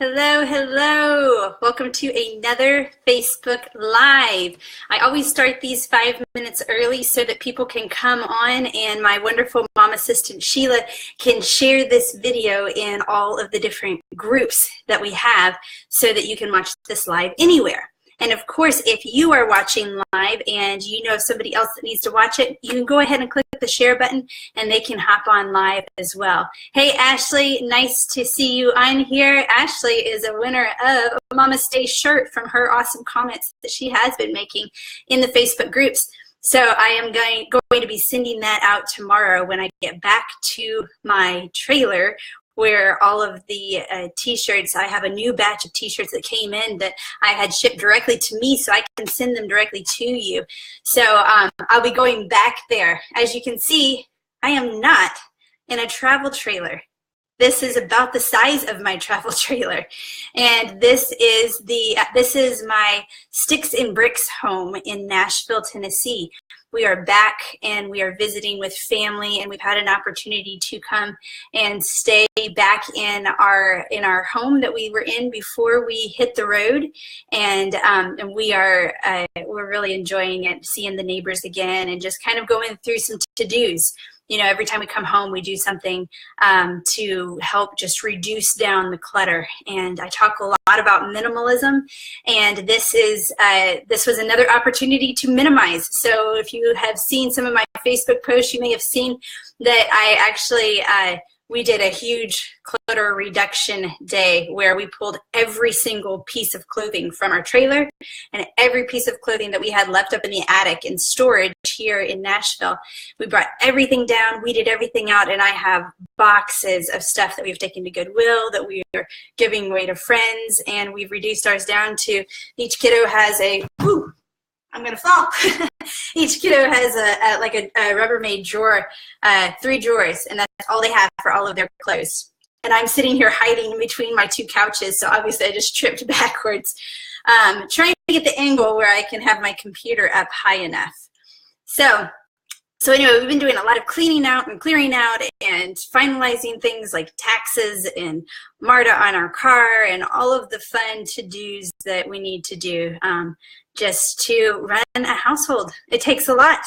Hello, hello. Welcome to another Facebook Live. I always start these 5 minutes early so that people can come on and my wonderful mom assistant Sheila can share this video in all of the different groups that we have so that you can watch this live anywhere. And of course, if you are watching live and you know somebody else that needs to watch it, you can go ahead and click the share button and they can hop on live as well. Hey, Ashley, nice to see you on here. Ashley is a winner of a Mamaste shirt from her awesome comments that she has been making in the Facebook groups. So I am going to be sending that out tomorrow when I get back to my trailer, where all of the t-shirts, I have a new batch of t-shirts that came in that I had shipped directly to me so I can send them directly to you. So I'll be going back there. As you can see, I am not in a travel trailer. This is about the size of my travel trailer. And this is my Sticks and Bricks home in Nashville, Tennessee. We are back and we are visiting with family, and we've had an opportunity to come and stay back in our home that we were in before we hit the road, and we're really enjoying it, seeing the neighbors again, and just kind of going through some to-dos. You know, every time we come home, we do something to help just reduce down the clutter. And I talk a lot about minimalism, and this was another opportunity to minimize. So if you have seen some of my Facebook posts, you may have seen that I actually we did a huge clutter reduction day where we pulled every single piece of clothing from our trailer and every piece of clothing that we had left up in the attic in storage here in Nashville. We brought everything down, weeded everything out, and I have boxes of stuff that we've taken to Goodwill that we are giving away to friends, and we've reduced ours down to each kiddo has a, whew, I'm gonna fall. Each kiddo has a Rubbermaid drawer, 3 drawers, and that's all they have for all of their clothes. And I'm sitting here hiding in between my 2 couches, so obviously I just tripped backwards, trying to get the angle where I can have my computer up high enough. So anyway, we've been doing a lot of cleaning out and clearing out and finalizing things like taxes and MARTA on our car and all of the fun to-dos that we need to do just to run a household. It takes a lot.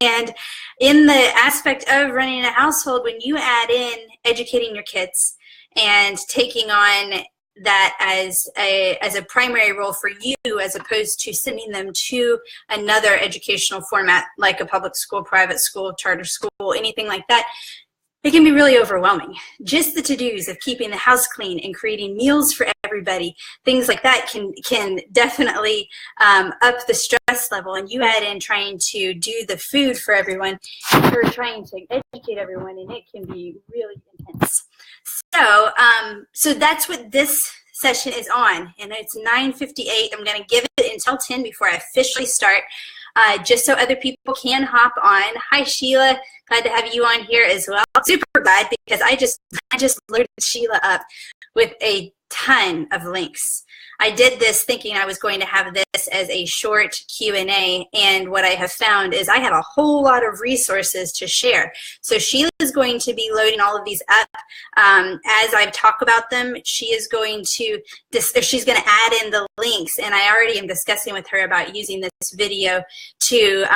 And in the aspect of running a household, when you add in educating your kids and taking on that as a primary role for you, as opposed to sending them to another educational format like a public school, private school, charter school, anything like that, it can be really overwhelming. Just the to-dos of keeping the house clean and creating meals for everybody, things like that can definitely up the stress level. And you add in trying to do the food for everyone, or trying to educate everyone, and it can be really intense. So that's what this session is on, and it's 9:58. I'm going to give it until 10 before I officially start, just so other people can hop on. Hi, Sheila. Glad to have you on here as well. Super glad, because I just loaded Sheila up with a ton of links. I did this thinking I was going to have this as a short Q&A, and what I have found is I have a whole lot of resources to share. So Sheila is going to be loading all of these up as I talk about them. She is going to she's going to add in the links, and I already am discussing with her about using this video to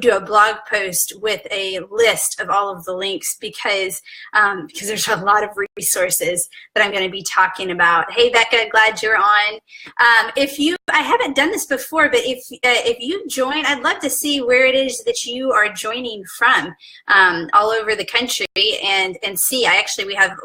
do a blog post with a list of all of the links, because there's a lot of resources that I'm going to be talking about. Hey, Becca, glad you're on. I haven't done this before, but if you join, I'd love to see where it is that you are joining from all over the country, and see. We have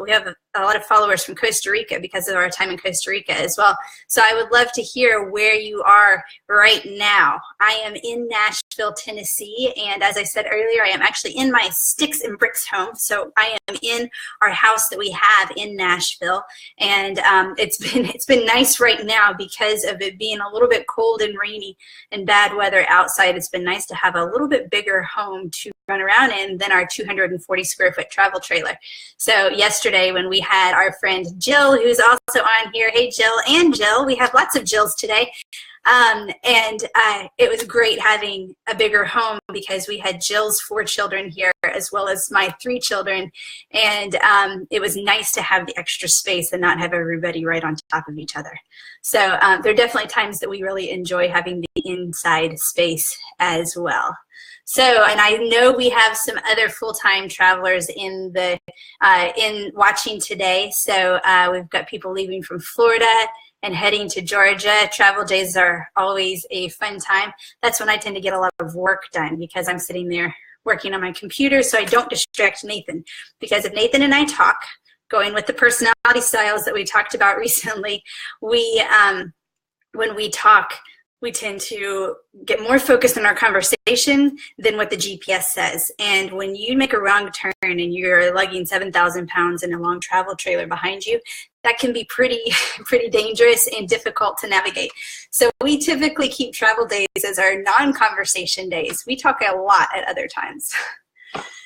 a lot of followers from Costa Rica because of our time in Costa Rica as well. So I would love to hear where you are right now. I am in Nashville, Tennessee, and as I said earlier, I am actually in my Sticks and Bricks home. So I am in our house that we have in Nashville, and it's been nice right now because of it being a little bit cold and rainy and bad weather outside. It's been nice to have a little bit bigger home to run around in than our 240 square foot travel trailer. So yesterday when we had our friend Jill, who's also on here, hey Jill and Jill, we have lots of Jills today. It was great having a bigger home because we had Jill's 4 children here as well as my 3 children. And it was nice to have the extra space and not have everybody right on top of each other. So there are definitely times that we really enjoy having the inside space as well. So, and I know we have some other full-time travelers in the in watching today. So we've got people leaving from Florida and heading to Georgia. Travel days are always a fun time. That's when I tend to get a lot of work done because I'm sitting there working on my computer so I don't distract Nathan. Because if Nathan and I talk, going with the personality styles that we talked about recently, we when we talk, we tend to get more focused on our conversation than what the GPS says. And when you make a wrong turn and you're lugging 7,000 pounds in a long travel trailer behind you, that can be pretty dangerous and difficult to navigate. So we typically keep travel days as our non-conversation days. We talk a lot at other times.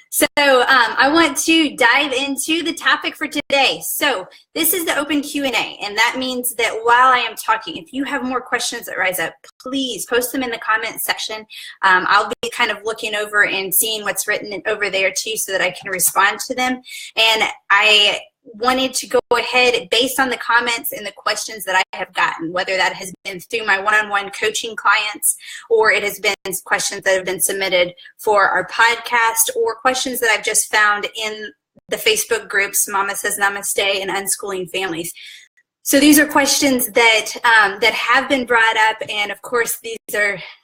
So I want to dive into the topic for today. So this is the open Q&A, and that means that while I am talking, if you have more questions that rise up, please post them in the comment section. I'll be kind of looking over and seeing what's written over there too so that I can respond to them. And I wanted to go ahead based on the comments and the questions that I have gotten, whether that has been through my one-on-one coaching clients or it has been questions that have been submitted for our podcast or questions that I've just found in the Facebook groups, Mama Says Namaste and Unschooling Families. So these are questions that that have been brought up, and of course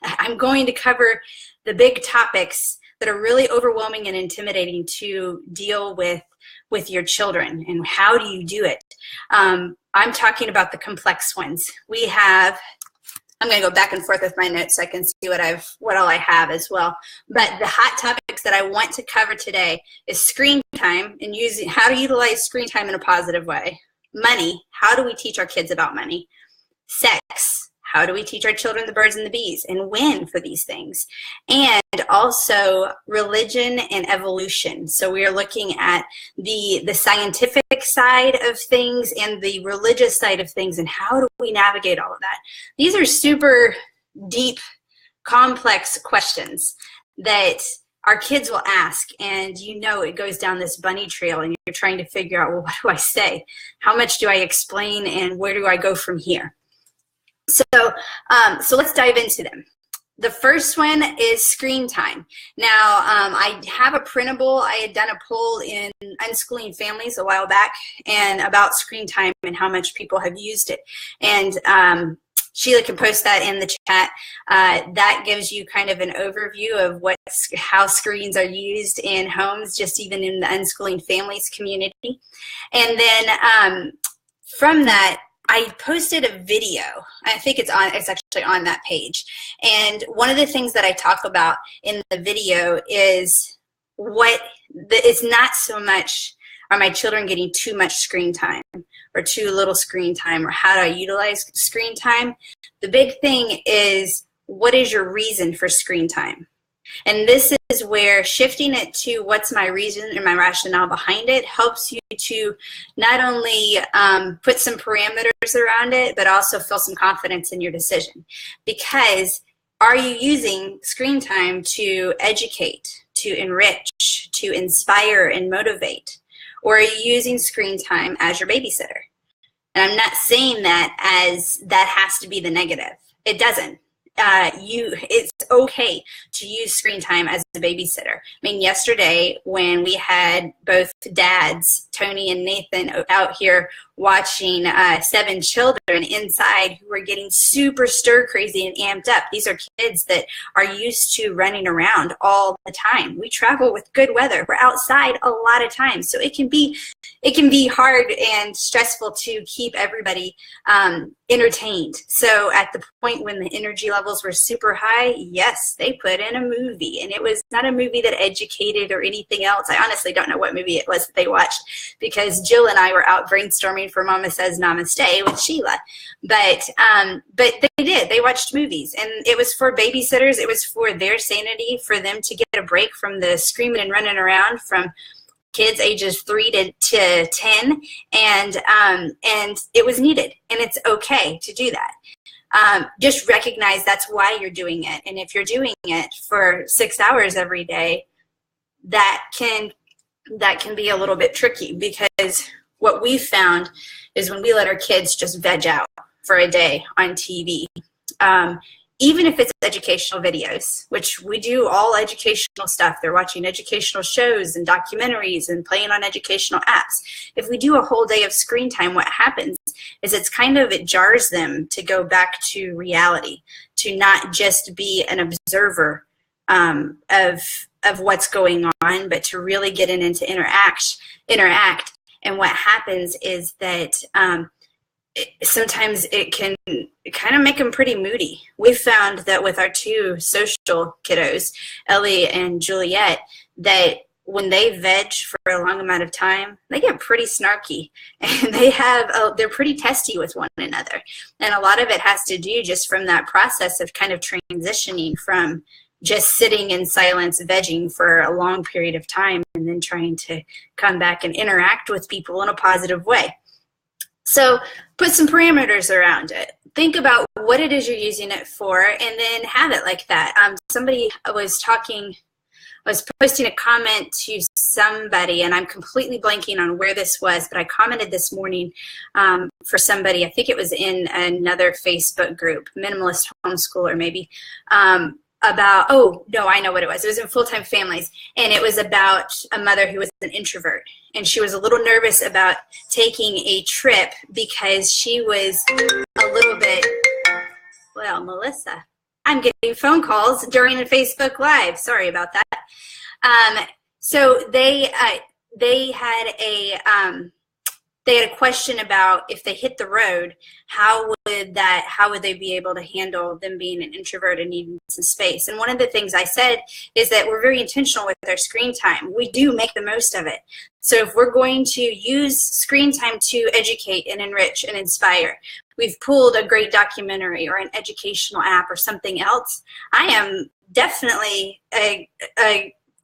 I'm going to cover the big topics that are really overwhelming and intimidating to deal with your children, and how do you do it? I'm talking about the complex ones. I'm going to go back and forth with my notes so I can see what all I have as well. But the hot topics that I want to cover today is screen time and how to utilize screen time in a positive way. Money, how do we teach our kids about money? Sex, how do we teach our children the birds and the bees and when for these things? And also religion and evolution. So we are looking at the scientific side of things and the religious side of things, and how do we navigate all of that? These are super deep, complex questions that our kids will ask, and it goes down this bunny trail, and you're trying to figure out, well, what do I say? How much do I explain, and where do I go from here? So let's dive into them. The first one is screen time. Now, I have a printable. I had done a poll in Unschooling Families a while back and about screen time and how much people have used it. And Sheila can post that in the chat. That gives you kind of an overview of how screens are used in homes, just even in the Unschooling Families community. And then from that, I posted a video. I think it's actually on that page. And one of the things that I talk about in the video is it's not so much, are my children getting too much screen time or too little screen time, or how do I utilize screen time? The big thing is, what is your reason for screen time? And this is where shifting it to what's my reason and my rationale behind it helps you to not only put some parameters around it, but also feel some confidence in your decision. Because are you using screen time to educate, to enrich, to inspire and motivate? Or are you using screen time as your babysitter? And I'm not saying that as that has to be the negative. It doesn't. It's okay to use screen time as a babysitter. I mean, yesterday when we had both dads, Tony and Nathan, out here watching 7 children inside who were getting super stir crazy and amped up. These are kids that are used to running around all the time. We travel with good weather. We're outside a lot of times. So it can be hard and stressful to keep everybody entertained. So at the point when the energy levels were super high, yes, they put in a movie. And it was not a movie that educated or anything else. I honestly don't know what movie it was that they watched, because Jill and I were out brainstorming for Mama Says Namaste with Sheila. But they did. They watched movies. And it was for babysitters. It was for their sanity, for them to get a break from the screaming and running around from kids ages 3 to 10, and it was needed, and it's okay to do that. just recognize that's why you're doing it. And if you're doing it for 6 hours every day, that can be a little bit tricky, because what we've found is when we let our kids just veg out for a day on TV, even if it's educational videos, which we do all educational stuff, they're watching educational shows and documentaries and playing on educational apps. If we do a whole day of screen time, what happens is it jars them to go back to reality, to not just be an observer of what's going on, but to really get in and to interact. And what happens is that sometimes it can kind of make them pretty moody. We've found that with our two social kiddos, Ellie and Juliet, that when they veg for a long amount of time, they get pretty snarky, and they're pretty testy with one another. And a lot of it has to do just from that process of kind of transitioning from just sitting in silence, vegging for a long period of time, and then trying to come back and interact with people in a positive way. So put some parameters around it. Think about what it is you're using it for, and then have it like that. Somebody was posting a comment to somebody, and I'm completely blanking on where this was, but I commented this morning for somebody, I think it was in another Facebook group, Minimalist Homeschooler maybe, about, oh, no, I know what it was. It was in Full-Time Families, and it was about a mother who was an introvert, and she was a little nervous about taking a trip because she was a little bit, well, Melissa, I'm getting phone calls during a Facebook Live. Sorry about that. So they had a question about if they hit the road, how would they be able to handle them being an introvert and needing some space? And one of the things I said is that we're very intentional with our screen time. We do make the most of it. So if we're going to use screen time to educate and enrich and inspire, we've pulled a great documentary or an educational app or something else, I am definitely a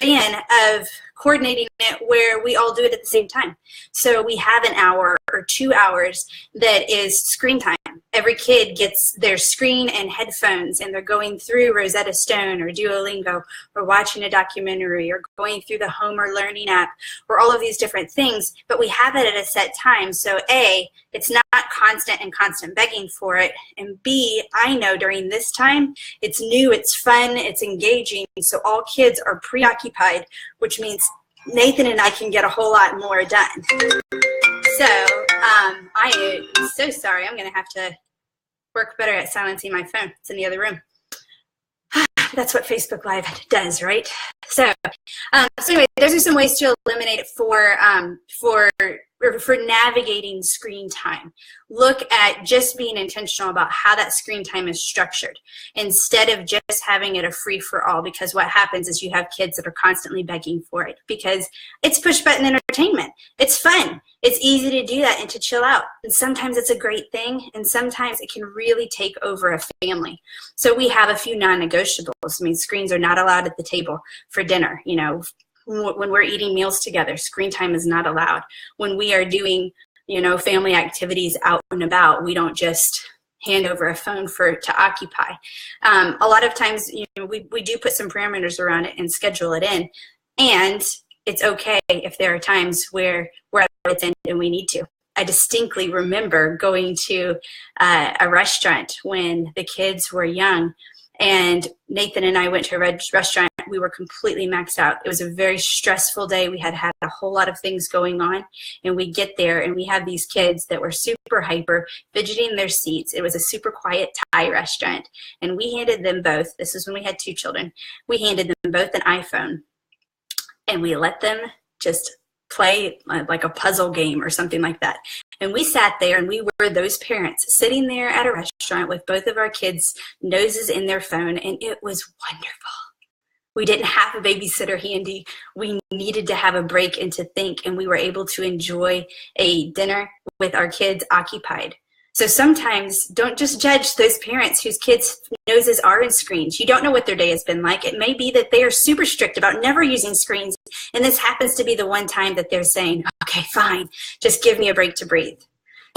fan of coordinating it where we all do it at the same time. So we have an hour or 2 hours that is screen time. Every kid gets their screen and headphones, and they're going through Rosetta Stone or Duolingo or watching a documentary or going through the Homer Learning app or all of these different things, but we have it at a set time. So A, it's not constant begging for it, and B, I know during this time, it's new, it's fun, it's engaging, so all kids are preoccupied, which means Nathan and I can get a whole lot more done. So I am so sorry. I'm going to have to work better at silencing my phone. It's in the other room. That's what Facebook Live does, right? So anyway, those are some ways to eliminate it for navigating screen time. Look at just being intentional about how that screen time is structured instead of just having it a free-for-all, because what happens is you have kids that are constantly begging for it because it's push-button entertainment. It's fun. It's easy to do that and to chill out. And sometimes it's a great thing, and sometimes it can really take over a family. So we have a few non-negotiables. I mean, screens are not allowed at the table for dinner, you know. When we're eating meals together, screen time is not allowed. When we are doing, you know, family activities out and about, we don't just hand over a phone to occupy. A lot of times, you know, we do put some parameters around it and schedule it in. And it's okay if there are times where we're at its end and we need to. I distinctly remember going to a restaurant when the kids were young, and Nathan and I went to a restaurant. We were completely maxed out. It was a very stressful day. We had a whole lot of things going on, and we get there and we have these kids that were super hyper, fidgeting in their seats. It was a super quiet Thai restaurant, and we handed them both, this is when we had 2 children, we handed them both an iPhone, and we let them just play like a puzzle game or something like that. And we sat there and we were those parents sitting there at a restaurant with both of our kids' noses in their phone, and it was wonderful. We didn't have a babysitter handy. We needed to have a break and to think, and we were able to enjoy a dinner with our kids occupied. So sometimes don't just judge those parents whose kids' noses are in screens. You don't know what their day has been like. It may be that they are super strict about never using screens, and this happens to be the one time that they're saying, okay, fine, just give me a break to breathe.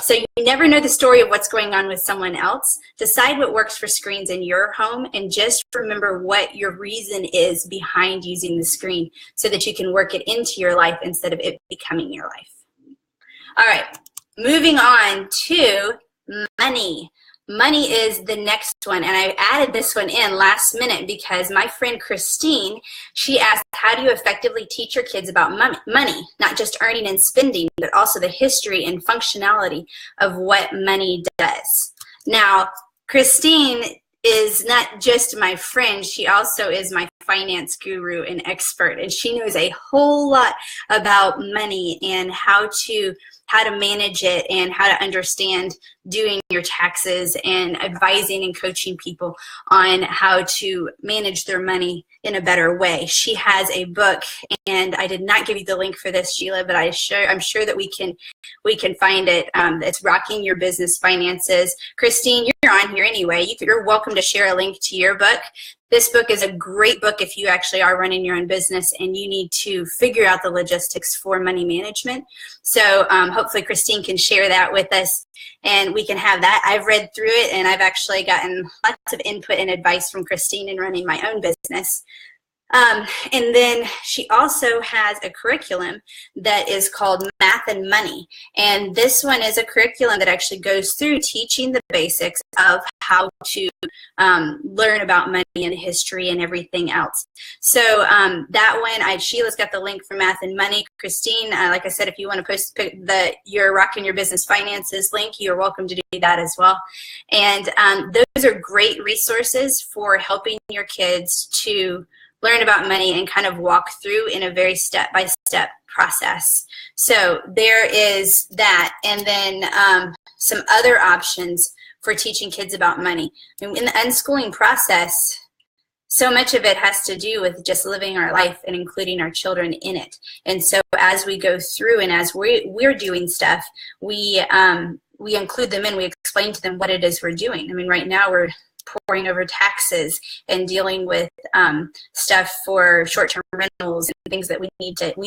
So you never know the story of what's going on with someone else. Decide what works for screens in your home, and just remember what your reason is behind using the screen so that you can work it into your life instead of it becoming your life. All right, moving on to money. Money is the next one, and I added this one in last minute because my friend Christine, she asked, how do you effectively teach your kids about money, not just earning and spending, but also the history and functionality of what money does? Now, Christine is not just my friend, she also is my finance guru and expert, and she knows a whole lot about money and how to manage it and how to understand doing your taxes and advising and coaching people on how to manage their money in a better way. She has a book, and I did not give you the link for this, Sheila, but I'm sure that we can find it. It's Rocking Your Business Finances. Christine, you're on here anyway. You're welcome to share a link to your book. This book is a great book if you actually are running your own business and you need to figure out the logistics for money management. So hopefully Christine can share that with us and we can have that. I've read through it and I've actually gotten lots of input and advice from Christine in running my own business. And then she also has a curriculum that is called Math and Money. And this one is a curriculum that actually goes through teaching the basics of how to learn about money and history and everything else. So that one, Sheila's got the link for Math and Money. Christine, like I said, if you want to post your Rocking Your Business Finances link, you're welcome to do that as well. And those are great resources for helping your kids to learn about money and kind of walk through in a very step-by-step process. So there is that. And then some other options for teaching kids about money. In the unschooling process, so much of it has to do with just living our life and including our children in it. And so as we go through and as we're doing stuff, we include them in, we explain to them what it is we're doing. I mean, right now we're pouring over taxes and dealing with stuff for short-term rentals and things that we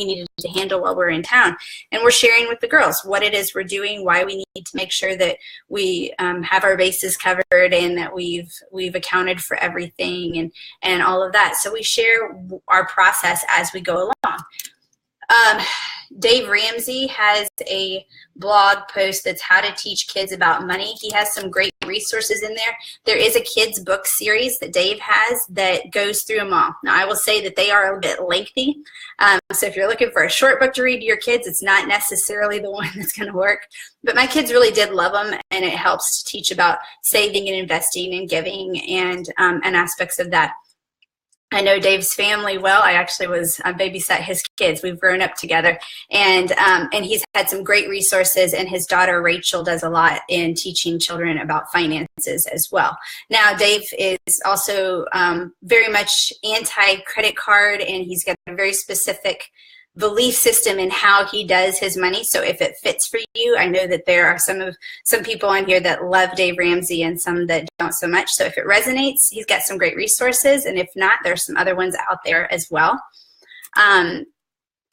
needed to handle while we're in town. And we're sharing with the girls what it is we're doing, why we need to make sure that we have our bases covered and that we've accounted for everything and all of that. So we share our process as we go along. Dave Ramsey has a blog post that's how to teach kids about money. He has some great resources in there. There is a kids book series that Dave has that goes through them all. Now, I will say that they are a bit lengthy. So if you're looking for a short book to read to your kids, it's not necessarily the one that's going to work. But my kids really did love them, and it helps to teach about saving and investing and giving and aspects of that. I know Dave's family well. I babysat his kids. We've grown up together, and he's had some great resources. And his daughter Rachel does a lot in teaching children about finances as well. Now, Dave is also very much anti-credit card, and he's got a very specific belief system in how he does his money. So if it fits for you, I know that there are some people on here that love Dave Ramsey and some that don't so much. So if it resonates, he's got some great resources. And if not, there's some other ones out there as well.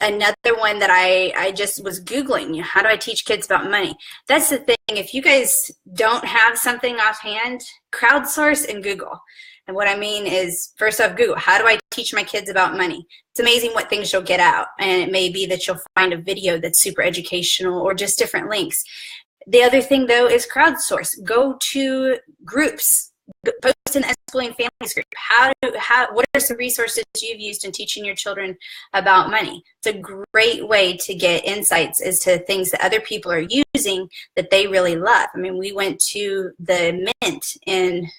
Another one that I just was Googling, how do I teach kids about money? That's the thing. If you guys don't have something offhand, crowdsource and Google. And what I mean is, first off, Google, how do I teach my kids about money? It's amazing what things you'll get out. And it may be that you'll find a video that's super educational or just different links. The other thing, though, is crowdsource. Go to groups. Post in the Unschooling Families group. What are some resources you've used in teaching your children about money? It's a great way to get insights as to things that other people are using that they really love. I mean, we went to the Mint in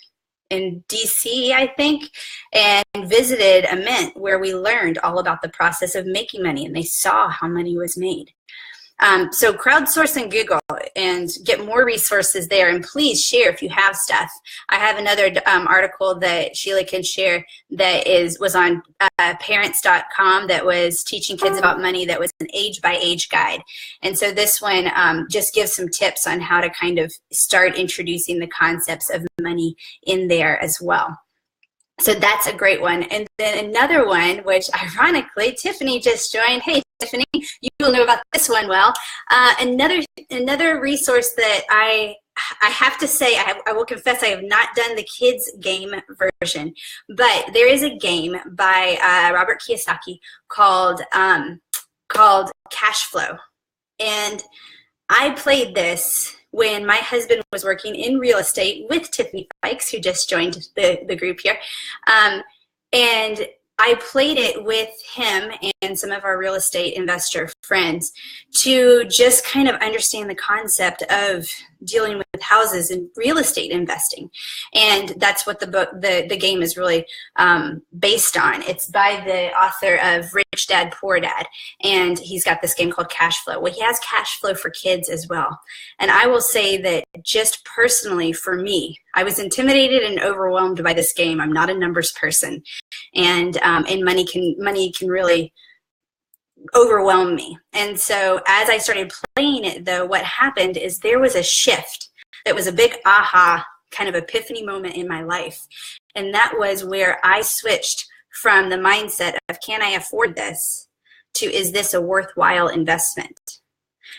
DC, I think, and visited a mint where we learned all about the process of making money, and they saw how money was made. So crowdsource and Google and get more resources there, and please share if you have stuff. I have another article that Sheila can share that was on parents.com that was teaching kids about money, that was an age by age guide. And so this one just gives some tips on how to kind of start introducing the concepts of money in there as well. So that's a great one. And then another one, which ironically Tiffany just joined. Hey Tiffany, you will know about this one well. Another resource that I have to say, I will confess I have not done the kids game version, but there is a game by Robert Kiyosaki called Cash Flow. And I played this when my husband was working in real estate with Tiffany Fikes, who just joined the group here. And I played it with him and some of our real estate investor friends to just kind of understand the concept of dealing with houses and real estate investing. And that's what the game is really based on. It's by the author of Rich Dad, Poor Dad. And he's got this game called Cash Flow. Well, he has Cash Flow for kids as well. And I will say that just personally for me, I was intimidated and overwhelmed by this game. I'm not a numbers person. And money can really overwhelm me. And so as I started playing it, though, what happened is there was a shift that was a big aha kind of epiphany moment in my life. And that was where I switched from the mindset of, can I afford this, to, is this a worthwhile investment?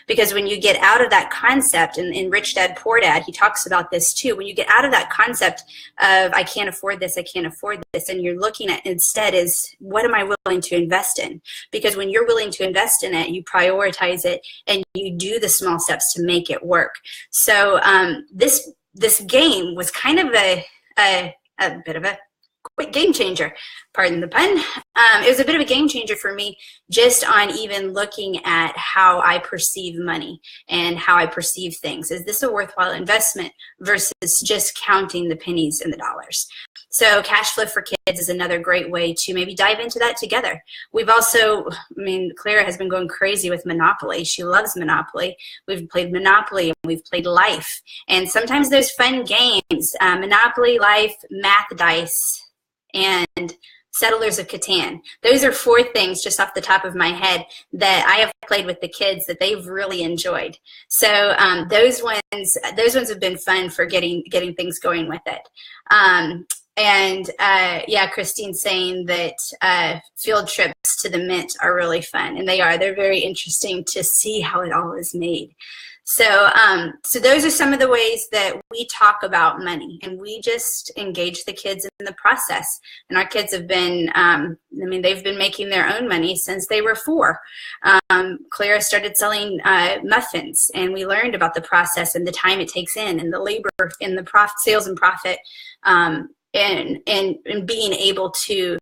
Because when you get out of that concept, and in Rich Dad, Poor Dad, he talks about this too, when you get out of that concept of, I can't afford this, and you're looking at instead is, what am I willing to invest in? Because when you're willing to invest in it, you prioritize it and you do the small steps to make it work. So this game was kind of a bit of a quick game changer, pardon the pun. It was a bit of a game changer for me, just on even looking at how I perceive money and how I perceive things. Is this a worthwhile investment versus just counting the pennies and the dollars? So Cash Flow for Kids is another great way to maybe dive into that together. We've also, Clara has been going crazy with Monopoly. She loves Monopoly. We've played Monopoly and we've played Life. And sometimes there's fun games, Monopoly, Life, Math Dice, and Settlers of Catan. Those are 4 things just off the top of my head that I have played with the kids that they've really enjoyed. So those ones have been fun for getting things going with it. Yeah, Christine's saying that field trips to the Mint are really fun, and they are. They're very interesting to see how it all is made. So those are some of the ways that we talk about money, and we just engage the kids in the process. And our kids have been, they've been making their own money since they were 4. Clara started selling muffins, and we learned about the process and the time it takes in, and the labor in the sales and profit, and being able to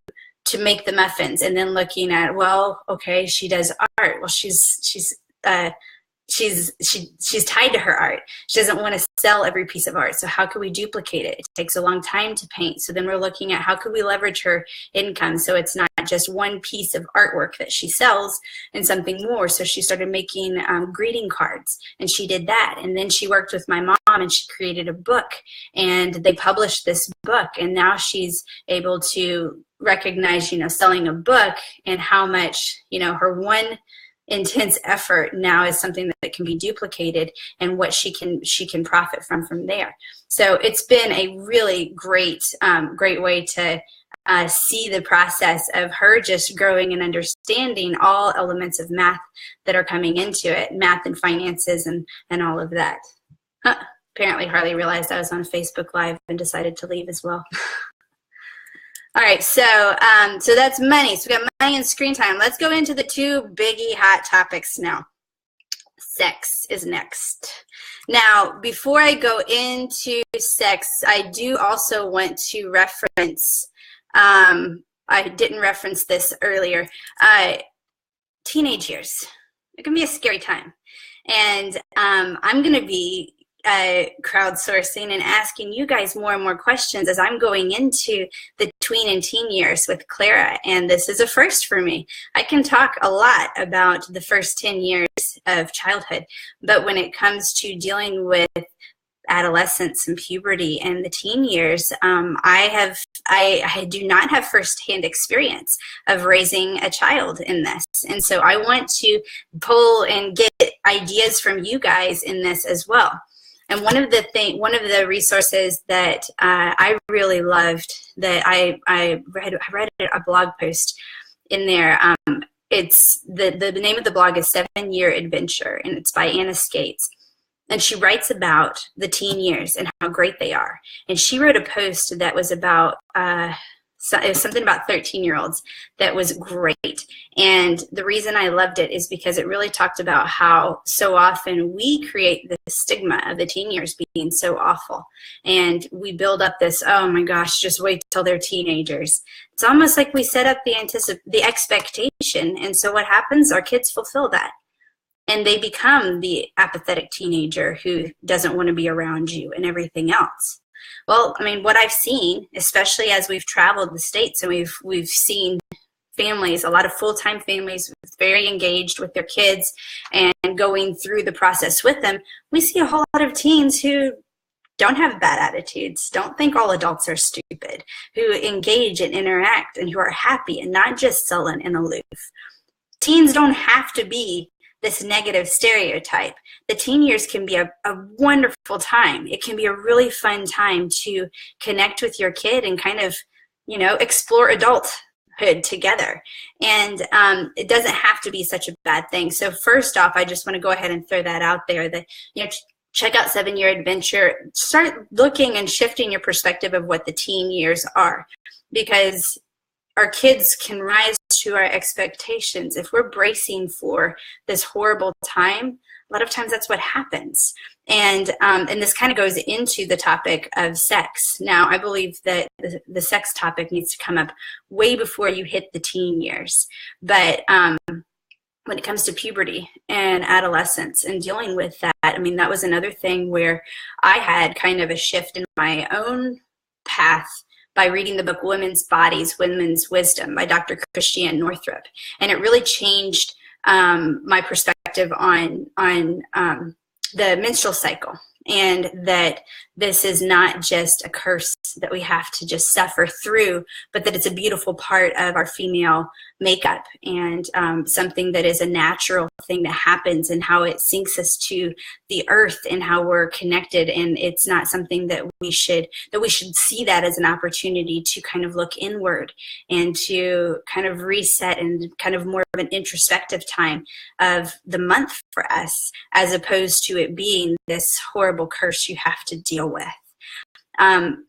make the muffins, and then looking at, well, okay, she does art. Well, she's tied to her art. She doesn't want to sell every piece of art. So how can we duplicate it? It takes a long time to paint. So then we're looking at how can we leverage her income so it's not just one piece of artwork that she sells and something more. So she started making greeting cards, and she did that. And then she worked with my mom, and she created a book, and they published this book. And now she's able to recognize, selling a book and how much, her one intense effort now is something that can be duplicated, and what she can profit from there. So it's been a really great way to see the process of her just growing and understanding all elements of math that are coming into it, math and finances and all of that. Apparently Harley realized I was on Facebook Live and decided to leave as well. All right, so that's money. So we got money and screen time. Let's go into the 2 biggie hot topics now. Sex is next. Now, before I go into sex, I do also want to reference, I didn't reference this earlier, teenage years. It can be a scary time. And I'm going to be crowdsourcing and asking you guys more and more questions as I'm going into the tween and teen years with Clara, and this is a first for me. I can talk a lot about the first 10 years of childhood, but when it comes to dealing with adolescence and puberty and the teen years, I do not have firsthand experience of raising a child in this, and so I want to pull and get ideas from you guys in this as well. And one of the resources that I really loved, that I read a blog post in there it's the name of the blog is 7 Year Adventure, and it's by Anna Skates. And she writes about the teen years and how great they are. And she wrote a post that was about, it was something about 13-year-olds that was great. And the reason I loved it is because it really talked about how so often we create the stigma of the teen years being so awful. And we build up this, oh my gosh, just wait till they're teenagers. It's almost like we set up the expectation. And so what happens? Our kids fulfill that. And they become the apathetic teenager who doesn't want to be around you and everything else. Well, I mean, what I've seen, especially as we've traveled the States and we've seen families, a lot of full-time families very engaged with their kids and going through the process with them, we see a whole lot of teens who don't have bad attitudes, don't think all adults are stupid, who engage and interact and who are happy and not just sullen and aloof. Teens don't have to be this negative stereotype. The teen years can be a wonderful time. It can be a really fun time to connect with your kid and kind of, you know, explore adulthood together. And it doesn't have to be such a bad thing. So first off, I just want to go ahead and throw that out there that, you know, check out 7 Year Adventure. Start looking and shifting your perspective of what the teen years are, because our kids can rise to our expectations. If we're bracing for this horrible time, a lot of times that's what happens. And this kind of goes into the topic of sex. Now, I believe that the sex topic needs to come up way before you hit the teen years. But when it comes to puberty and adolescence and dealing with that, I mean, that was another thing where I had kind of a shift in my own path by reading the book Women's Bodies, Women's Wisdom by Dr. Christiane Northrup. And it really changed my perspective on the menstrual cycle, and that this is not just a curse that we have to just suffer through, but that it's a beautiful part of our female makeup and something that is a natural thing that happens and how it syncs us to the earth and how we're connected. And it's not something that we should see that as an opportunity to kind of look inward and to kind of reset and kind of more of an introspective time of the month for us, as opposed to it being this horrible curse you have to deal with.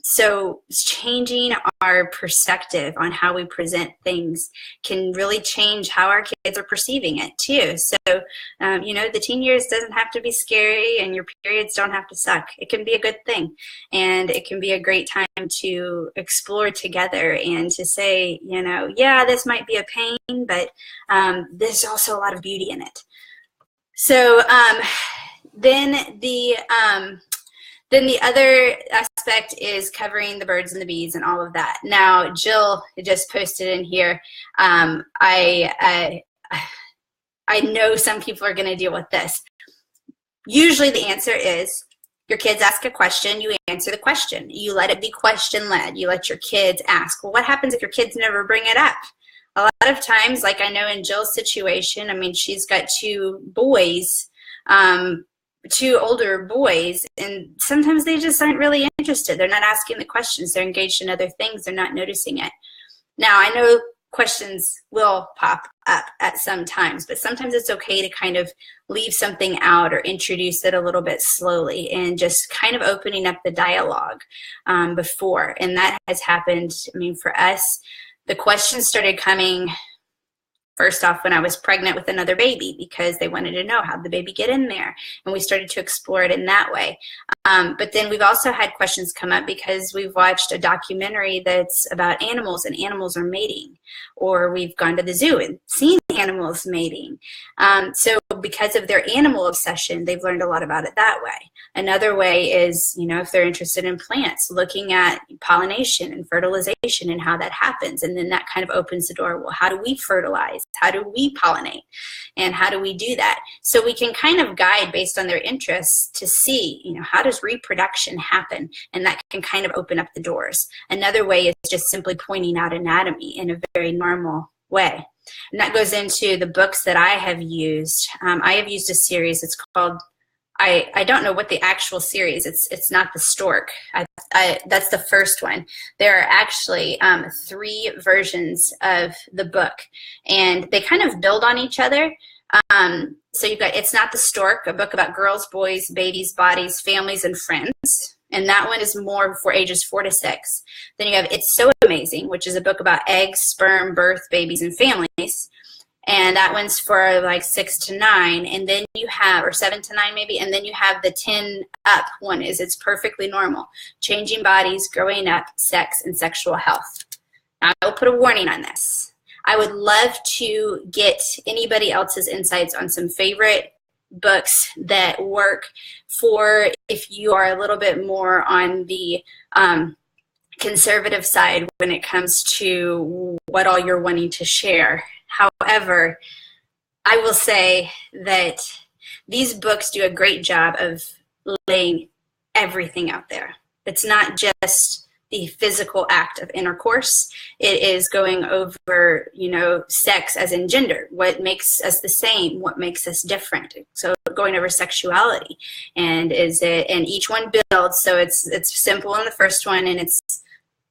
So changing our perspective on how we present things can really change how our kids are perceiving it too. So, you know, the teen years doesn't have to be scary, and your periods don't have to suck. It can be a good thing, and it can be a great time to explore together and to say, you know, yeah, this might be a pain, but there's also a lot of beauty in it. So then the other aspect is covering the birds and the bees and all of that. Now, Jill just posted in here, I know some people are going to deal with this. Usually the answer is your kids ask a question, you answer the question. You let it be question-led. You let your kids ask. Well, what happens if your kids never bring it up? A lot of times, like I know in Jill's situation, I mean, she's got two boys, two older boys, and sometimes they just aren't really interested. They're not asking the questions. They're engaged in other things. They're not noticing it. Now, I know questions will pop up at some times, but sometimes it's okay to kind of leave something out or introduce it a little bit slowly and just kind of opening up the dialogue before. And that has happened. I mean, for us, the questions started coming first off when I was pregnant with another baby, because they wanted to know how the baby get in there, and we started to explore it in that way. But then we've also had questions come up because we've watched a documentary that's about animals, and animals are mating, or we've gone to the zoo and seen animals mating. So because of their animal obsession, they've learned a lot about it that way. Another way is, you know, if they're interested in plants, looking at pollination and fertilization and how that happens. And then that kind of opens the door. Well, how do we fertilize? How do we pollinate? And how do we do that? So we can kind of guide based on their interests to see, you know, how does reproduction happen? And that can kind of open up the doors. Another way is just simply pointing out anatomy in a very normal way. And that goes into the books that I have used. I have used a series. It's called I don't know what the actual series. It's not the stork. That's the first one. There are actually 3 versions of the book, and they kind of build on each other. So you've got It's Not the Stork, a book about girls, boys, babies, bodies, families, and friends. And that one is more for ages 4 to 6. Then you have It's So Amazing, which is a book about eggs, sperm, birth, babies, and families. And that one's for like 6 to 9. And then you have, or 7 to 9 maybe, and then you have the 10 up one is It's Perfectly Normal, Changing Bodies, Growing Up, Sex, and Sexual Health. Now, I'll put a warning on this. I would love to get anybody else's insights on some favorite books that work for if you are a little bit more on the conservative side when it comes to what all you're wanting to share. However, I will say that these books do a great job of laying everything out there. It's not just the physical act of intercourse. It is going over, sex as in gender, what makes us the same, what makes us different. So going over sexuality, and each one builds. So it's simple in the first one, and it's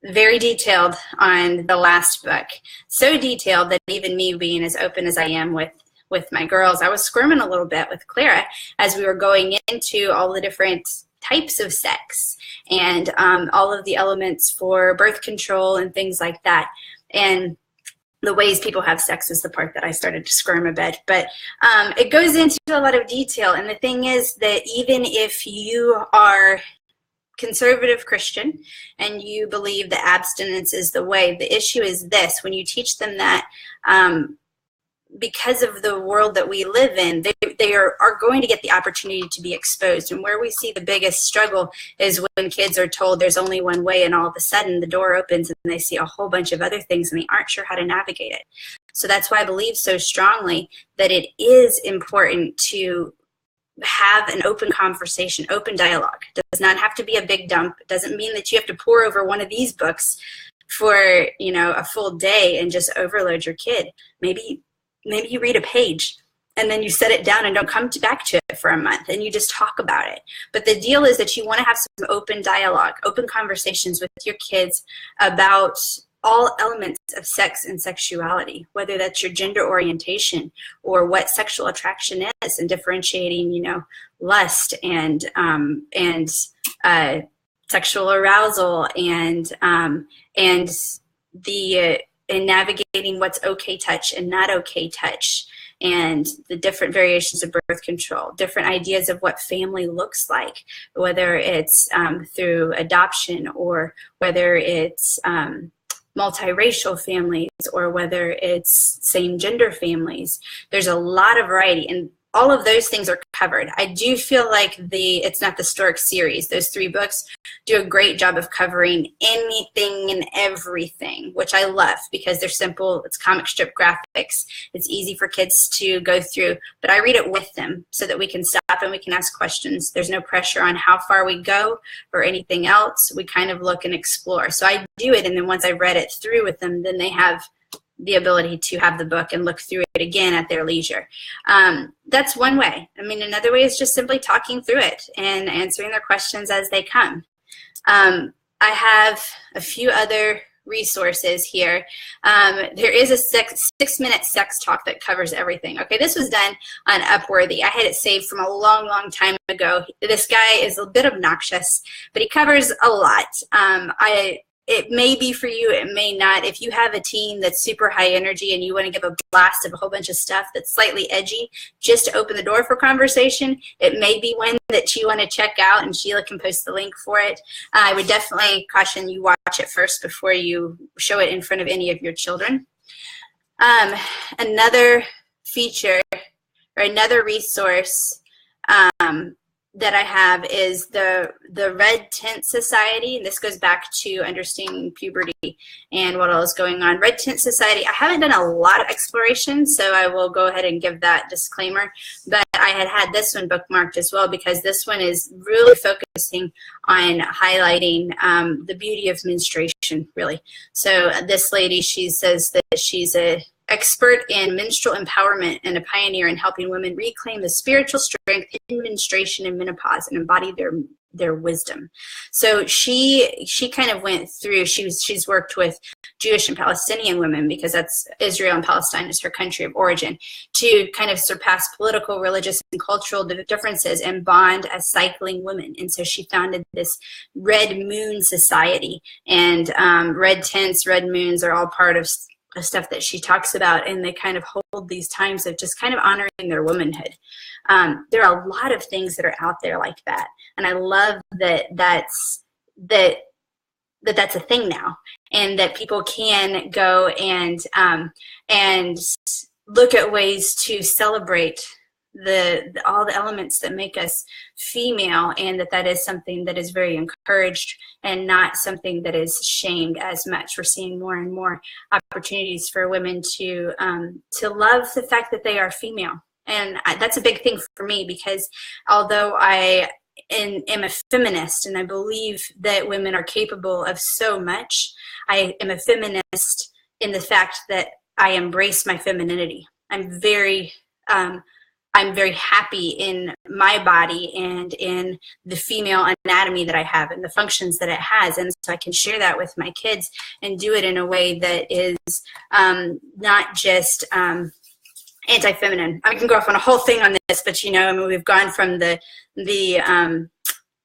very detailed on the last book. So detailed that even me being as open as I am with my girls, I was squirming a little bit with Clara as we were going into all the different types of sex and all of the elements for birth control and things like that. And the ways people have sex is the part that I started to squirm a bit. But it goes into a lot of detail. And the thing is that even if you are conservative Christian and you believe that abstinence is the way, the issue is this: when you teach them that, because of the world that we live in, they are going to get the opportunity to be exposed. And where we see the biggest struggle is when kids are told there's only one way, and all of a sudden the door opens and they see a whole bunch of other things and they aren't sure how to navigate it. So that's why I believe so strongly that it is important to have an open conversation, open dialogue. It does not have to be a big dump. It doesn't mean that you have to pour over one of these books for, a full day and just overload your kid. Maybe you read a page and then you set it down and don't come back to it for a month and you just talk about it. But the deal is that you want to have some open dialogue, open conversations with your kids about all elements of sex and sexuality, whether that's your gender orientation or what sexual attraction is, and differentiating, lust and sexual arousal and navigating what's okay touch and not okay touch, and the different variations of birth control, different ideas of what family looks like, whether it's through adoption or whether it's multiracial families or whether it's same gender families. There's a lot of variety, and all of those things are covered. I do feel like It's Not the Stork series, those 3 books, do a great job of covering anything and everything, which I love because they're simple. It's comic strip graphics. It's easy for kids to go through, but I read it with them so that we can stop and we can ask questions. There's no pressure on how far we go or anything else. We kind of look and explore. So I do it, and then once I've read it through with them, then they have the ability to have the book and look through it again at their leisure. That's one way. I mean, another way is just simply talking through it and answering their questions as they come. I have a few other resources here. There is a 6-minute sex talk that covers everything. Okay, this was done on Upworthy. I had it saved from a long, long time ago. This guy is a bit obnoxious, but he covers a lot. It may be for you, it may not. If you have a teen that's super high energy and you want to give a blast of a whole bunch of stuff that's slightly edgy just to open the door for conversation, it may be one that you want to check out, and Sheila can post the link for it. I would definitely caution you watch it first before you show it in front of any of your children. Another feature or another resource that I have is the Red Tent Society, and this goes back to understanding puberty and what all is going on. Red Tent Society, I haven't done a lot of exploration, so I will go ahead and give that disclaimer, but I had this one bookmarked as well because this one is really focusing on highlighting the beauty of menstruation, really. So this lady, she says that she's a expert in menstrual empowerment and a pioneer in helping women reclaim the spiritual strength in menstruation and menopause and embody their wisdom. So she kind of went through, she's worked with Jewish and Palestinian women, because that's Israel and Palestine is her country of origin, to kind of surpass political, religious, and cultural differences and bond as cycling women. And so she founded this Red Moon Society, and red tents, red moons are all part of stuff that she talks about, and they kind of hold these times of just kind of honoring their womanhood. There are a lot of things that are out there like that, and I love that's a thing now, and that people can go and look at ways to celebrate all the elements that make us female, and that is something that is very encouraged and not something that is shamed as much. We're seeing more and more opportunities for women to love the fact that they are female, and that's a big thing for me, because although I am a feminist and I believe that women are capable of so much, I am a feminist in the fact that I embrace my femininity. I'm very happy in my body and in the female anatomy that I have and the functions that it has. And so I can share that with my kids and do it in a way that is not just anti-feminine. I can go off on a whole thing on this, but we've gone from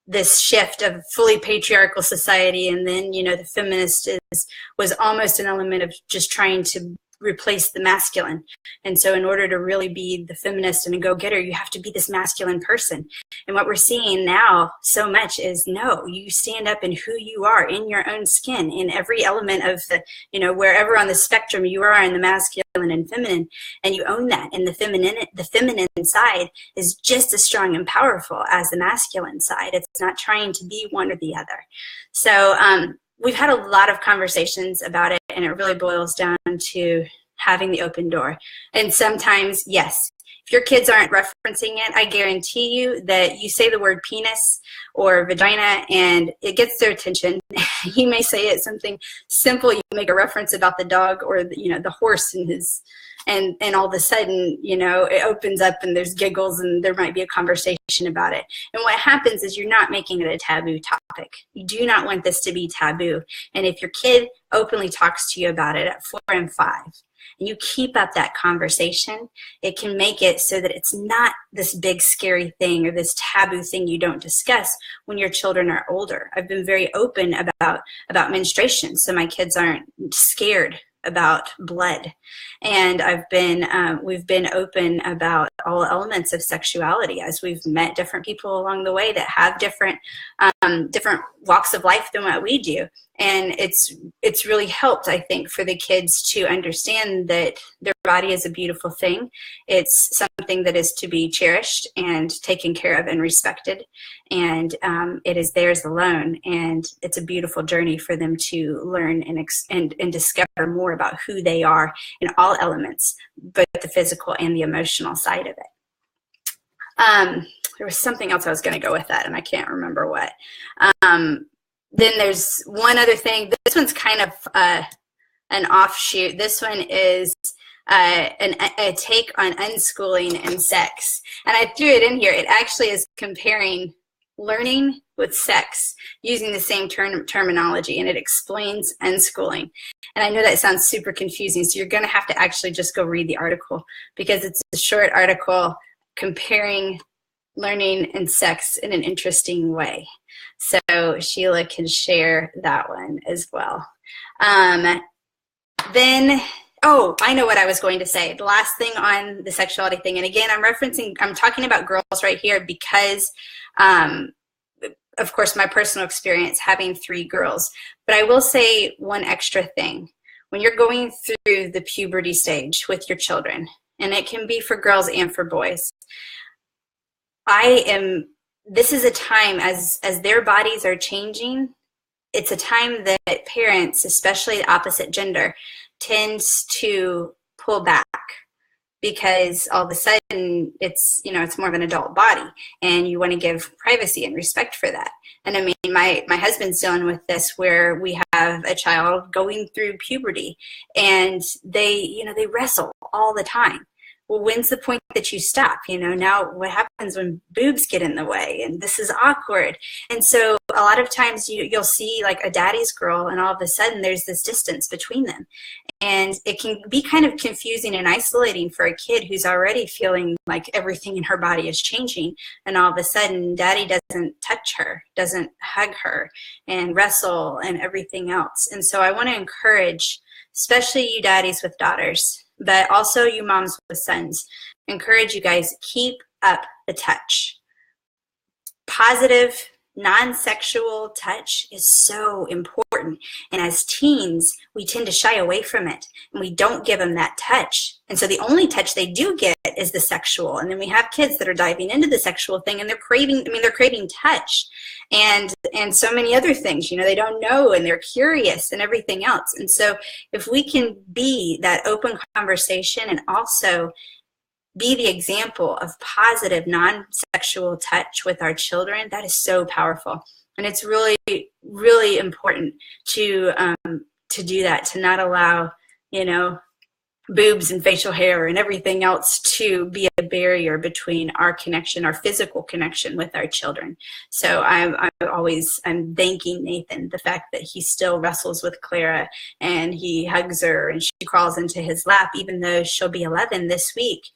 this shift of fully patriarchal society, and then the feminist was almost an element of just trying to replace the masculine. And so in order to really be the feminist and a go-getter, you have to be this masculine person. And what we're seeing now so much is, no, you stand up in who you are in your own skin, in every element of the, wherever on the spectrum you are in the masculine and feminine, and you own that. And the feminine side is just as strong and powerful as the masculine side. It's not trying to be one or the other. So we've had a lot of conversations about it, and it really boils down to having the open door. And sometimes, yes, if your kids aren't referencing it, I guarantee you that you say the word penis or vagina and it gets their attention. You may say it something simple. You make a reference about the dog or the horse and his, and all of a sudden, it opens up and there's giggles and there might be a conversation about it. And what happens is you're not making it a taboo topic. You do not want this to be taboo. And if your kid openly talks to you about it at 4 and 5, and you keep up that conversation, it can make it so that it's not this big scary thing or this taboo thing you don't discuss when your children are older. I've been very open about menstruation, so my kids aren't scared about blood. And we've been open about all elements of sexuality as we've met different people along the way that have different walks of life than what we do. And it's really helped, I think, for the kids to understand that their body is a beautiful thing. It's something that is to be cherished and taken care of and respected. And it is theirs alone. And it's a beautiful journey for them to learn and discover more about who they are in all elements, both the physical and the emotional side of it. There was something else I was going to go with that, and I can't remember what. Then there's one other thing. This one's kind of an offshoot. This one is a take on unschooling and sex. And I threw it in here. It actually is comparing learning with sex using the same terminology, and it explains unschooling. And I know that sounds super confusing, so you're going to have to actually just go read the article, because it's a short article comparing learning and sex in an interesting way. So Sheila can share that one as well. Then, I know what I was going to say. The last thing on the sexuality thing, and again, I'm talking about girls right here because, of course, my personal experience having 3 girls. But I will say one extra thing. When you're going through the puberty stage with your children, and it can be for girls and for boys, this is a time as their bodies are changing, it's a time that parents, especially the opposite gender, tends to pull back because all of a sudden it's, you know, it's more of an adult body, and you want to give privacy and respect for that. And I mean, my husband's dealing with this, where we have a child going through puberty, and they, you know, they wrestle all the time. Well, when's the point that you stop? You know, now what happens when boobs get in the way, and this is awkward. And so a lot of times you'll see like a daddy's girl, and all of a sudden there's this distance between them. And it can be kind of confusing and isolating for a kid who's already feeling like everything in her body is changing. And all of a sudden daddy doesn't touch her, doesn't hug her and wrestle and everything else. And so I want to encourage, especially you daddies with daughters, but also you moms with sons, encourage you guys, keep up the touch. Positive, non-sexual touch is so important. And as teens, we tend to shy away from it, and we don't give them that touch. And so the only touch they do get is the sexual. And then we have kids that are diving into the sexual thing, and they're craving touch and so many other things, you know, they don't know, and they're curious and everything else. And so if we can be that open conversation and also be the example of positive non-sexual touch with our children, that is so powerful. And it's really, really important to do that, to not allow, you know, boobs and facial hair and everything else to be a barrier between our connection, our physical connection with our children. So I'm thanking Nathan, the fact that he still wrestles with Clara, and he hugs her, and she crawls into his lap, even though she'll be 11 this week.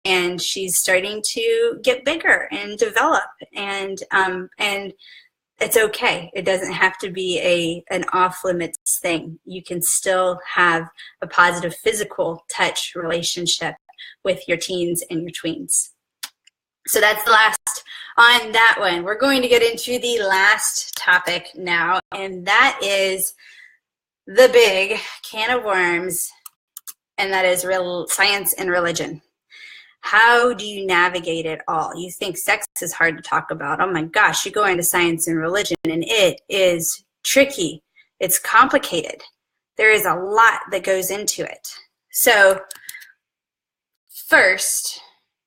And she's starting to get bigger and develop, and it's okay. It doesn't have to be an off-limits thing. You can still have a positive physical touch relationship with your teens and your tweens. So that's the last on that one. We're going to get into the last topic now, and that is the big can of worms, and that is science and religion. How do you navigate it all? You think sex is hard to talk about. Oh my gosh, you go into science and religion, and it is tricky. It's complicated. There is a lot that goes into it. So first,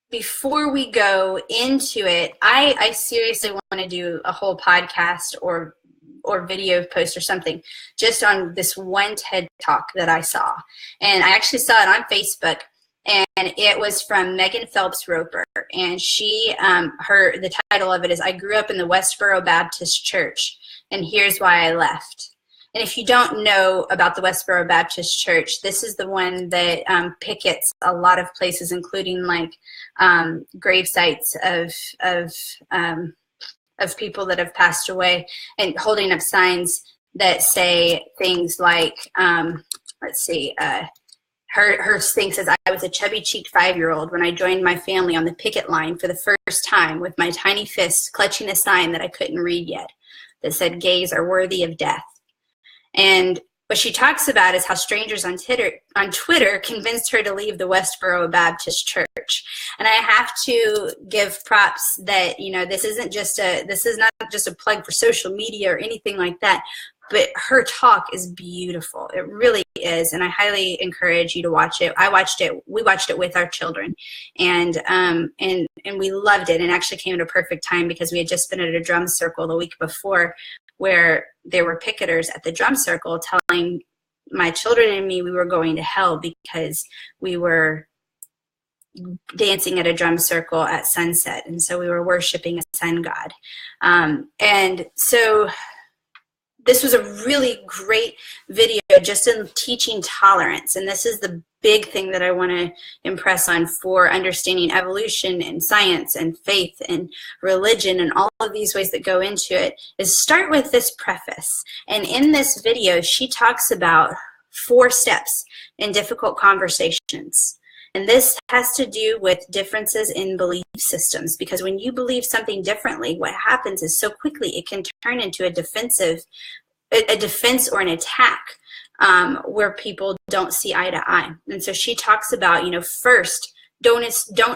before we go into it, I seriously want to do a whole podcast or video post or something just on this one TED Talk that I saw. And I actually saw it on Facebook. And it was from Megan Phelps Roper, and she, the title of it is, "I grew up in the Westboro Baptist Church, and here's why I left." And if you don't know about the Westboro Baptist Church, this is the one that pickets a lot of places, including like grave sites of people that have passed away, and holding up signs that say things like, her thing says, "I was a chubby-cheeked 5-year-old when I joined my family on the picket line for the first time, with my tiny fists clutching a sign that I couldn't read yet that said, 'Gays are worthy of death.'" And what she talks about is how strangers on Twitter convinced her to leave the Westboro Baptist Church. And I have to give props that, you know, this is not just a plug for social media or anything like that. But her talk is beautiful. It really is, and I highly encourage you to watch it. We watched it with our children, and we loved it. And actually came at a perfect time because we had just been at a drum circle the week before, where there were picketers at the drum circle telling my children and me we were going to hell because we were dancing at a drum circle at sunset, and so we were worshiping a sun god, and so. This was a really great video just in teaching tolerance. And this is the big thing that I want to impress on for understanding evolution and science and faith and religion and all of these ways that go into it, is start with this preface. And in this video, she talks about 4 steps in difficult conversations. And this has to do with differences in belief systems, because when you believe something differently, what happens is so quickly it can turn into a defense or an attack, where people don't see eye to eye. And so she talks about, you know, first, don't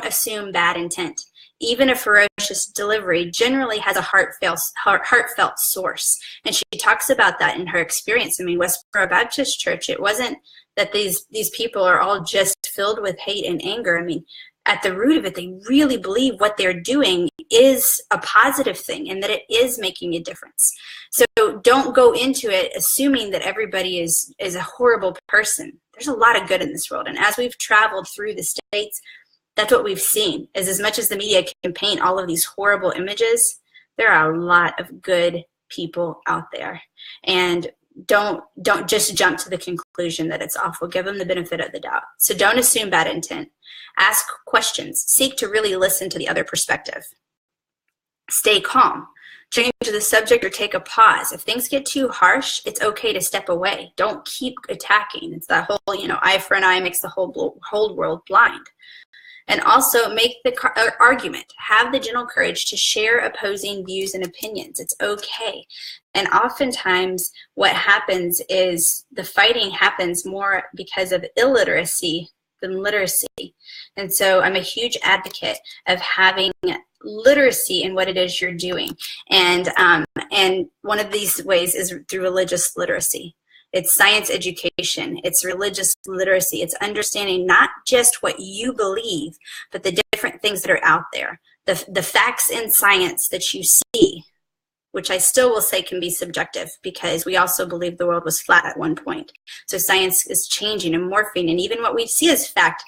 assume bad intent. even a ferocious delivery, generally has a heartfelt source. And she talks about that in her experience. I mean, Westboro Baptist Church, it wasn't that these people are all just filled with hate and anger. I mean, at the root of it, they really believe what they're doing is a positive thing and that it is making a difference. So don't go into it assuming that everybody is a horrible person. There's a lot of good in this world. And as we've traveled through the states, that's what we've seen, is as much as the media can paint all of these horrible images, there are a lot of good people out there. And don't just jump to the conclusion that it's awful. Give them the benefit of the doubt. So don't assume bad intent. Ask questions. Seek to really listen to the other perspective. Stay calm. Change the subject or take a pause. If things get too harsh, it's okay to step away. Don't keep attacking. It's that whole, eye for an eye makes the whole world blind. And also make the argument. Have the gentle courage to share opposing views and opinions. It's okay. And oftentimes what happens is the fighting happens more because of illiteracy than literacy. And so I'm a huge advocate of having literacy in what it is you're doing. And one of these ways is through religious literacy. It's science education. It's religious literacy. It's understanding not just what you believe, but the different things that are out there. The facts in science that you see, which I still will say can be subjective because we also believe the world was flat at one point. So science is changing and morphing, and even what we see as fact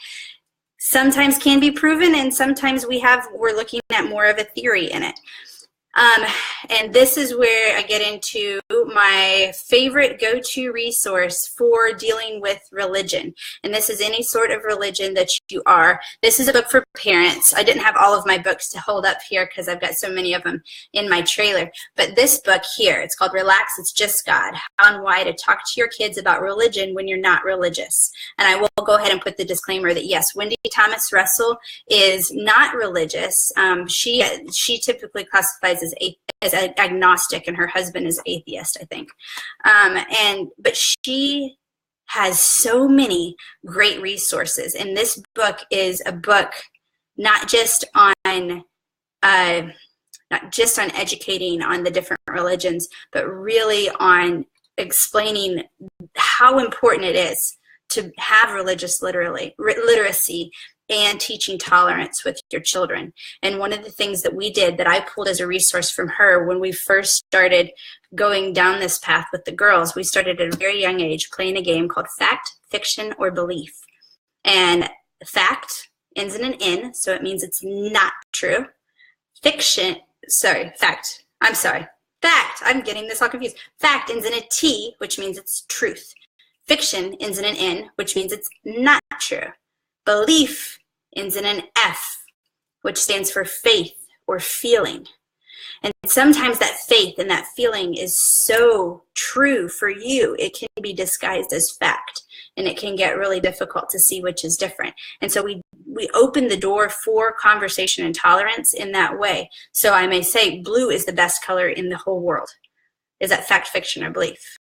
sometimes can be proven, and sometimes we're looking at more of a theory in it. And this is where I get into my favorite go-to resource for dealing with religion. And this is any sort of religion that you are. This is a book for parents. I didn't have all of my books to hold up here because I've got so many of them in my trailer. But this book here, it's called Relax, It's Just God, How and Why to Talk to Your Kids About Religion When You're Not Religious. And I will go ahead and put the disclaimer that yes, Wendy Thomas Russell is not religious. She typically classifies as agnostic, and her husband is atheist, I think. But she has so many great resources, and this book is a book not just on educating on the different religions, but really on explaining how important it is to have religious literacy and teaching tolerance with your children. And one of the things that we did that I pulled as a resource from her when we first started going down this path with the girls, we started at a very young age playing a game called Fact, Fiction, or Belief. And fact ends in an N, so it means it's not true. Fact, I'm getting this all confused. Fact ends in a T, which means it's truth. Fiction ends in an N, which means it's not true. Belief ends in an F, which stands for faith or feeling. And sometimes that faith and that feeling is so true for you, it can be disguised as fact, and it can get really difficult to see which is different. And so we open the door for conversation and tolerance in that way. So I may say blue is the best color in the whole world. Is that fact, fiction, or belief?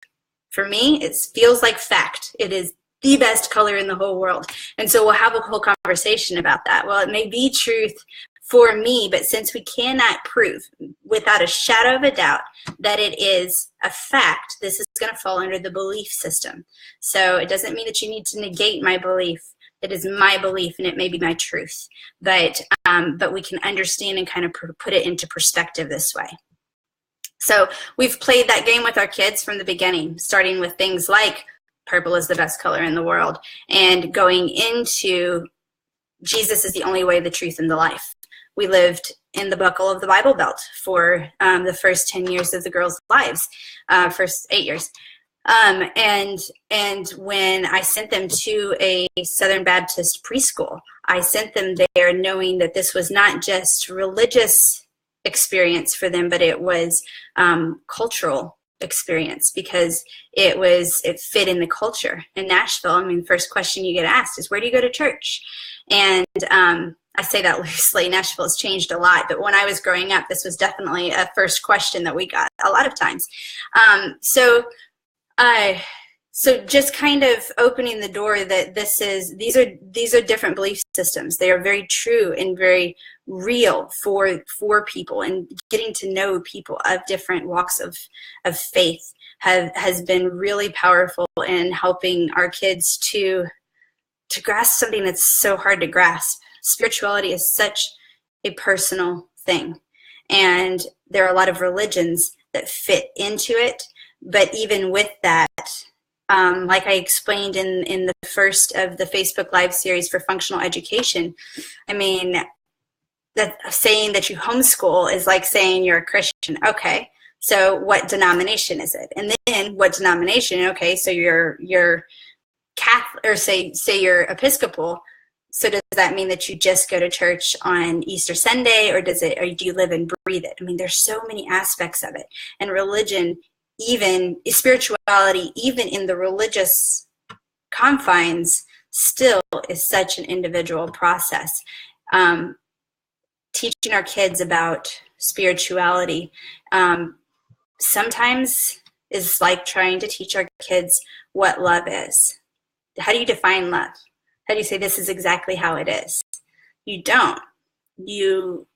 For me, it feels like fact. It is the best color in the whole world. And so we'll have a whole conversation about that. Well, it may be truth for me, but since we cannot prove without a shadow of a doubt that it is a fact, this is going to fall under the belief system. So it doesn't mean that you need to negate my belief. It is my belief, and it may be my truth. But we can understand and kind of put it into perspective this way. So we've played that game with our kids from the beginning, starting with things like purple is the best color in the world, and going into Jesus is the only way, the truth, and the life. We lived in the buckle of the Bible Belt for the first 10 years of the girls' lives, first 8 years. And when I sent them to a Southern Baptist preschool, I sent them there knowing that this was not just religious experience for them, but it was cultural experience, because it fit in the culture in Nashville. I mean, first question you get asked is, where do you go to church? And I say that loosely. Nashville has changed a lot, but when I was growing up, this was definitely a first question that we got a lot of times. So So just kind of opening the door that these are different belief systems. They are very true and very real for people, and getting to know people of different walks of faith has been really powerful in helping our kids to grasp something that's so hard to grasp. Spirituality is such a personal thing, and there are a lot of religions that fit into it, but even with that, like I explained in the first of the Facebook Live series for functional education, I mean, that saying that you homeschool is like saying you're a Christian. Okay, so what denomination is it? And then what denomination? Okay, so you're Catholic, or say you're Episcopal. So does that mean that you just go to church on Easter Sunday, or do you live and breathe it? I mean, there's so many aspects of it, and religion, even spirituality, even in the religious confines, still is such an individual process. Teaching our kids about spirituality sometimes is like trying to teach our kids what love is. How do you define love? How do you say this is exactly how it is? You don't. You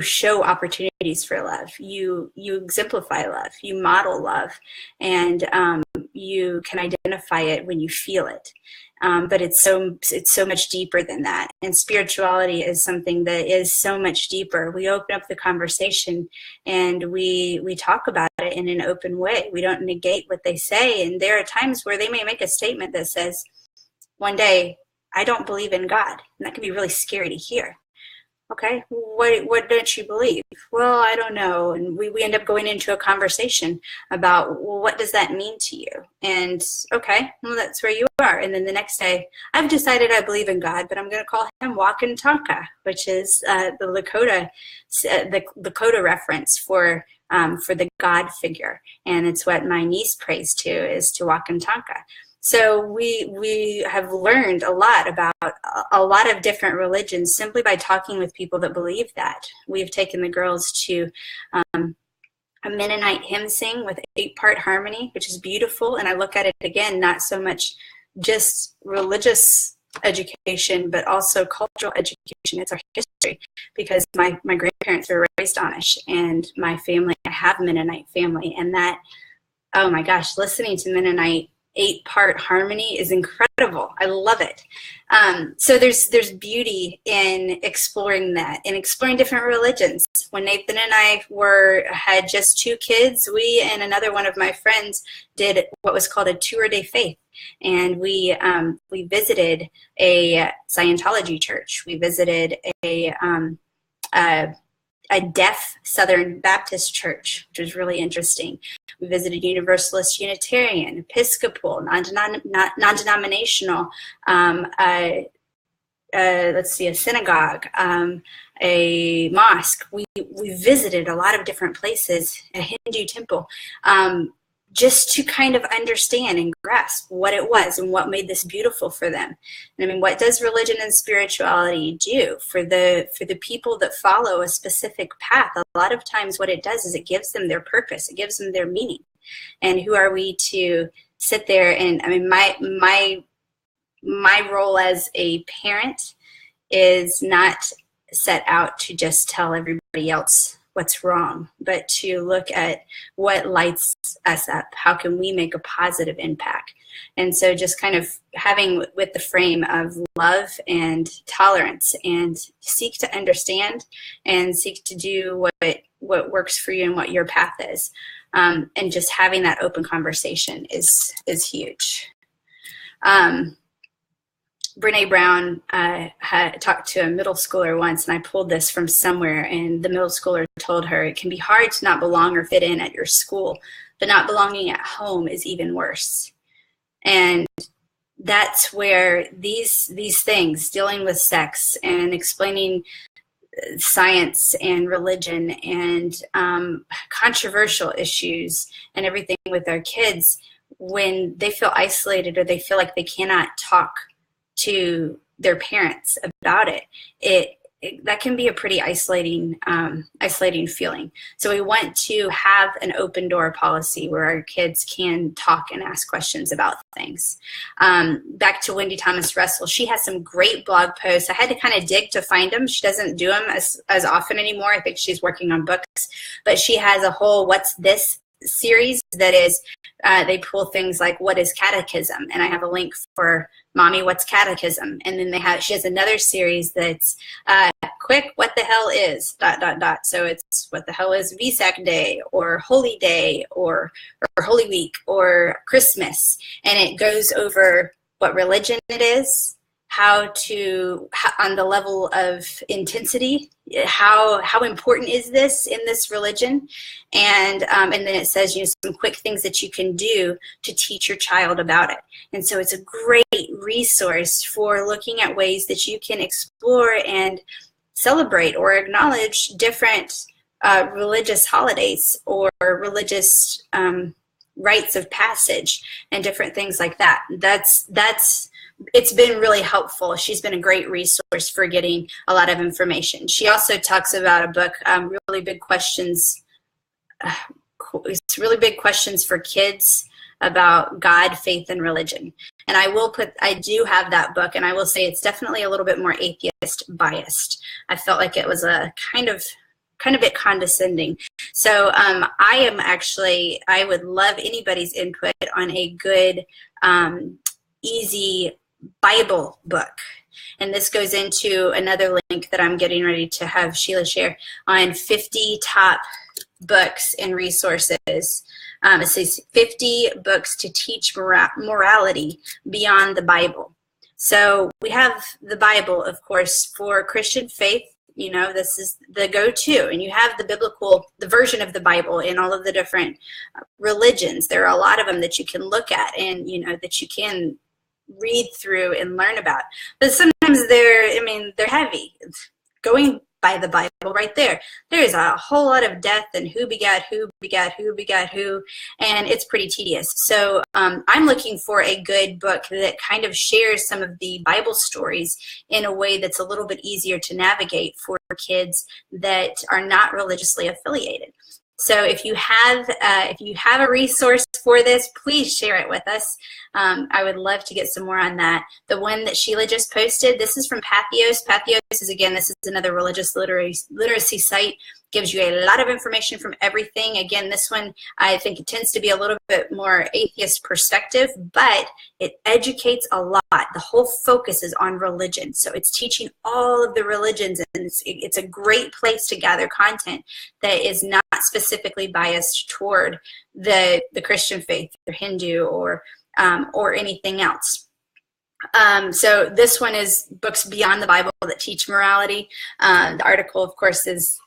show opportunities for love. You exemplify love. You model love, and you can identify it when you feel it. But it's so much deeper than that. And spirituality is something that is so much deeper. We open up the conversation and we talk about it in an open way. We don't negate what they say. And there are times where they may make a statement that says, one day, I don't believe in God. And that can be really scary to hear. Okay, what don't you believe? Well, I don't know. And we end up going into a conversation about, well, what does that mean to you? And okay, well, that's where you are. And then the next day, I've decided I believe in God, but I'm going to call him Wakantanka, which is the Lakota reference for the God figure. And it's what my niece prays to, is to Wakantanka. So we have learned a lot about a lot of different religions simply by talking with people that believe that. We've taken the girls to a Mennonite hymn sing with 8-part harmony, which is beautiful. And I look at it again, not so much just religious education, but also cultural education. It's our history, because my grandparents were raised Amish, and my family, I have Mennonite family, and that, oh my gosh, listening to Mennonite 8-part harmony is incredible. I love it. So there's beauty in exploring that, and exploring different religions. When Nathan and I had just 2 kids, we and another one of my friends did what was called a tour de faith, and we visited a Scientology church. We visited a deaf Southern Baptist church, which was really interesting. We visited Universalist, Unitarian, Episcopal, non-denominational, let's see, a synagogue, a mosque. We visited a lot of different places, a Hindu temple, just to kind of understand and grasp what it was and what made this beautiful for them. And I mean, what does religion and spirituality do for the people that follow a specific path? A lot of times what it does is it gives them their purpose. It gives them their meaning. And who are we to sit there and, I mean, my role as a parent is not set out to just tell everybody else what's wrong, but to look at what lights us up. How can we make a positive impact? And so just kind of having with the frame of love and tolerance, and seek to understand and seek to do what works for you and what your path is. And just having that open conversation is huge. Brene Brown had talked to a middle schooler once, and I pulled this from somewhere, and the middle schooler told her, it can be hard to not belong or fit in at your school, but not belonging at home is even worse. And that's where these things, dealing with sex and explaining science and religion and controversial issues and everything with our kids, when they feel isolated or they feel like they cannot talk to their parents about it, that can be a pretty isolating feeling. So we want to have an open door policy where our kids can talk and ask questions about things. Back to Wendy Thomas Russell, she has some great blog posts. I had to kind of dig to find them. She doesn't do them as often anymore. I think she's working on books, but she has a whole What's This series that is, they pull things like what is catechism, and I have a link for Mommy, what's catechism? And then she has another series that's quick, what the hell is ... So it's what the hell is VSAC Day or Holy Day or Holy Week or Christmas, and it goes over what religion it is, how on the level of intensity, how important is this in this religion, and then it says, some quick things that you can do to teach your child about it. And so it's a great resource for looking at ways that you can explore and celebrate or acknowledge different religious holidays or religious rites of passage and different things like that. It's been really helpful. She's been a great resource for getting a lot of information. She also talks about a book, Really Big Questions. It's really big questions for kids about God, faith, and religion. And I do have that book, and I will say it's definitely a little bit more atheist biased. I felt like it was a kind of bit condescending. So I would love anybody's input on a good, easy Bible book. And this goes into another link that I'm getting ready to have Sheila share on 50 top books and resources. It says 50 books to teach morality beyond the Bible. So we have the Bible, of course, for Christian faith. This is the go-to, and you have the version of the Bible in all of the different religions. There are a lot of them that you can look at and, that you can read through and learn about. But sometimes they're heavy. Going by the Bible right there's a whole lot of death and who begat who, and it's pretty tedious. So I'm looking for a good book that kind of shares some of the Bible stories in a way that's a little bit easier to navigate for kids that are not religiously affiliated. So if you have a resource for this, please share it with us. I would love to get some more on that. The one that Sheila just posted, this is from Patheos. Patheos is another religious literacy site. Gives you a lot of information from everything. Again, this one, I think it tends to be a little bit more atheist perspective, but it educates a lot. The whole focus is on religion. So it's teaching all of the religions, and it's a great place to gather content that is not specifically biased toward the Christian faith or Hindu or anything else. So this one is books beyond the Bible that teach morality. The article, of course, is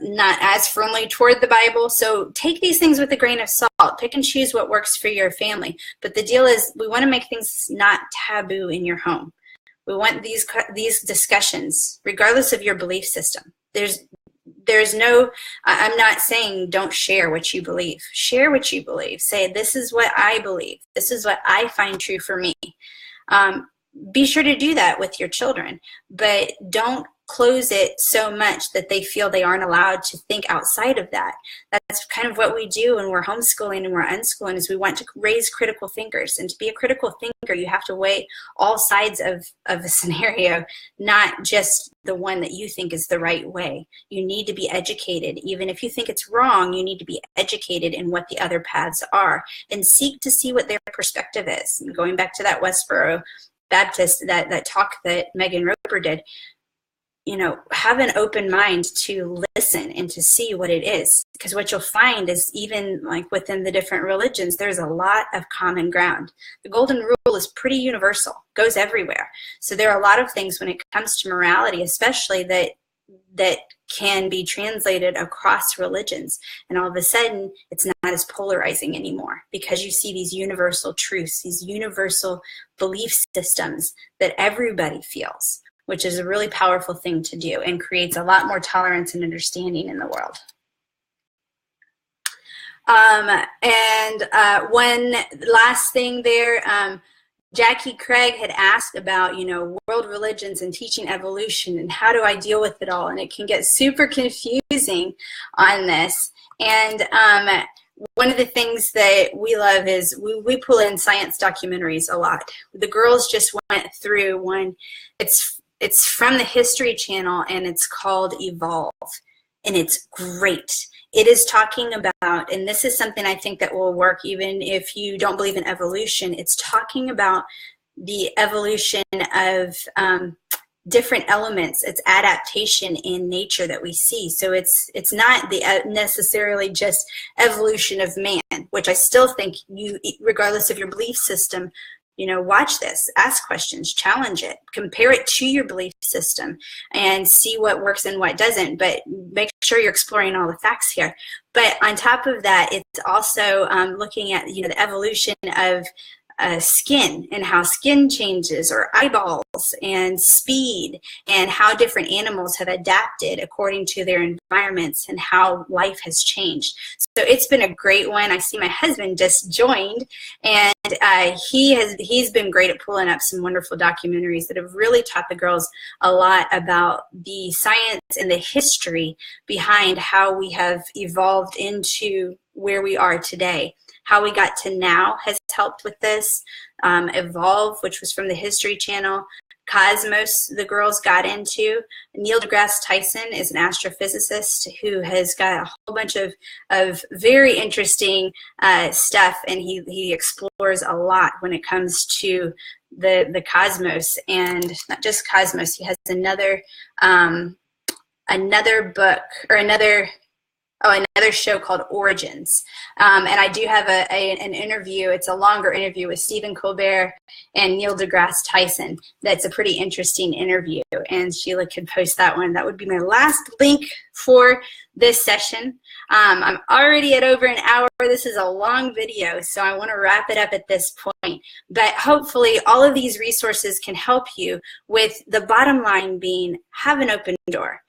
not as firmly toward the Bible. So take these things with a grain of salt. Pick and choose what works for your family. But the deal is, we want to make things not taboo in your home. We want these discussions, regardless of your belief system. There's no, I'm not saying don't share what you believe. Share what you believe. Say, this is what I believe. This is what I find true for me. Be sure to do that with your children, but don't close it so much that they feel they aren't allowed to think outside of that. That's kind of what we do when we're homeschooling and we're unschooling, is we want to raise critical thinkers. And to be a critical thinker, you have to weigh all sides of a scenario, not just the one that you think is the right way. You need to be educated. Even if you think it's wrong, you need to be educated in what the other paths are and seek to see what their perspective is. And going back to that Westboro Baptist, that talk that Megan Roper did, have an open mind to listen and to see what it is. Because what you'll find is, even like within the different religions, there's a lot of common ground. The golden rule is pretty universal, goes everywhere. So there are a lot of things when it comes to morality, especially that can be translated across religions. And all of a sudden, it's not as polarizing anymore, because you see these universal truths, these universal belief systems that everybody feels, which is a really powerful thing to do and creates a lot more tolerance and understanding in the world. And one last thing there, Jackie Craig had asked about, you know, world religions and teaching evolution and how do I deal with it all? And it can get super confusing on this. And one of the things that we love is we pull in science documentaries a lot. The girls just went through one. It's from the History Channel, and it's called Evolve, and it's great. It is talking about, and this is something I think that will work even if you don't believe in evolution, it's talking about the evolution of different elements. It's adaptation in nature that we see. So it's not the necessarily just evolution of man, which I still think you, regardless of your belief system, you know, watch this, ask questions, challenge it, compare it to your belief system and see what works and what doesn't, but make sure you're exploring all the facts here. But on top of that, it's also looking at, you know, the evolution of skin and how skin changes, or eyeballs and speed, and how different animals have adapted according to their environments and how life has changed. So it's been a great one. I see my husband just joined, and he's been great at pulling up some wonderful documentaries that have really taught the girls a lot about the science and the history behind how we have evolved into where we are today. How we got to now has helped with this. Evolve, which was from the History Channel. Cosmos, the girls got into. Neil deGrasse Tyson is an astrophysicist who has got a whole bunch of very interesting stuff, and he explores a lot when it comes to the cosmos, and not just cosmos. He has another book, or another show called Origins. And I do have an interview. It's a longer interview with Stephen Colbert and Neil deGrasse Tyson. That's a pretty interesting interview, and Sheila could post that one. That would be my last link for this session. I'm already at over an hour. This is a long video, so I want to wrap it up at this point. But hopefully all of these resources can help you, with the bottom line being, have an open door.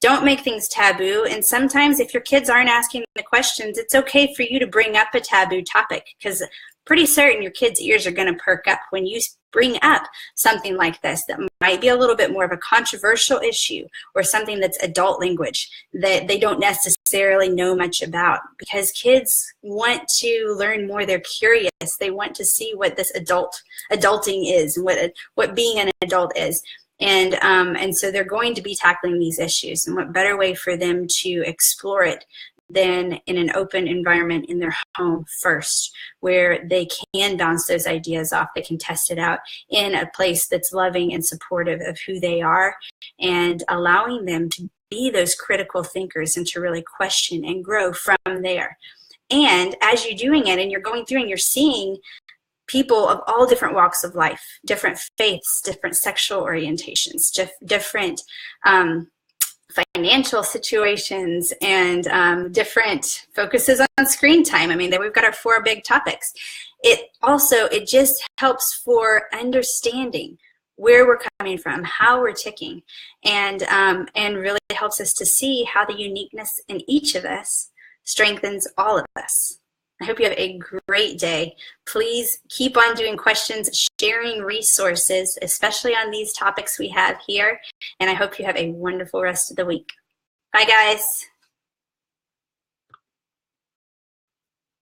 Don't make things taboo. And sometimes if your kids aren't asking the questions, it's okay for you to bring up a taboo topic, because pretty certain your kids' ears are going to perk up when you bring up something like this that might be a little bit more of a controversial issue, or something that's adult language that they don't necessarily know much about, because kids want to learn more. They're curious. They want to see what this adulting is, and what being an adult is. And so they're going to be tackling these issues, and what better way for them to explore it than in an open environment in their home first, where they can bounce those ideas off. They can test it out in a place that's loving and supportive of who they are, and allowing them to be those critical thinkers and to really question and grow from there. And as you're doing it and you're going through and you're seeing people of all different walks of life, different faiths, different sexual orientations, different financial situations, and different focuses on screen time. I mean, we've got our 4 big topics. It just helps for understanding where we're coming from, how we're ticking, and really helps us to see how the uniqueness in each of us strengthens all of us. I hope you have a great day. Please keep on doing questions, sharing resources, especially on these topics we have here. And I hope you have a wonderful rest of the week. Bye, guys.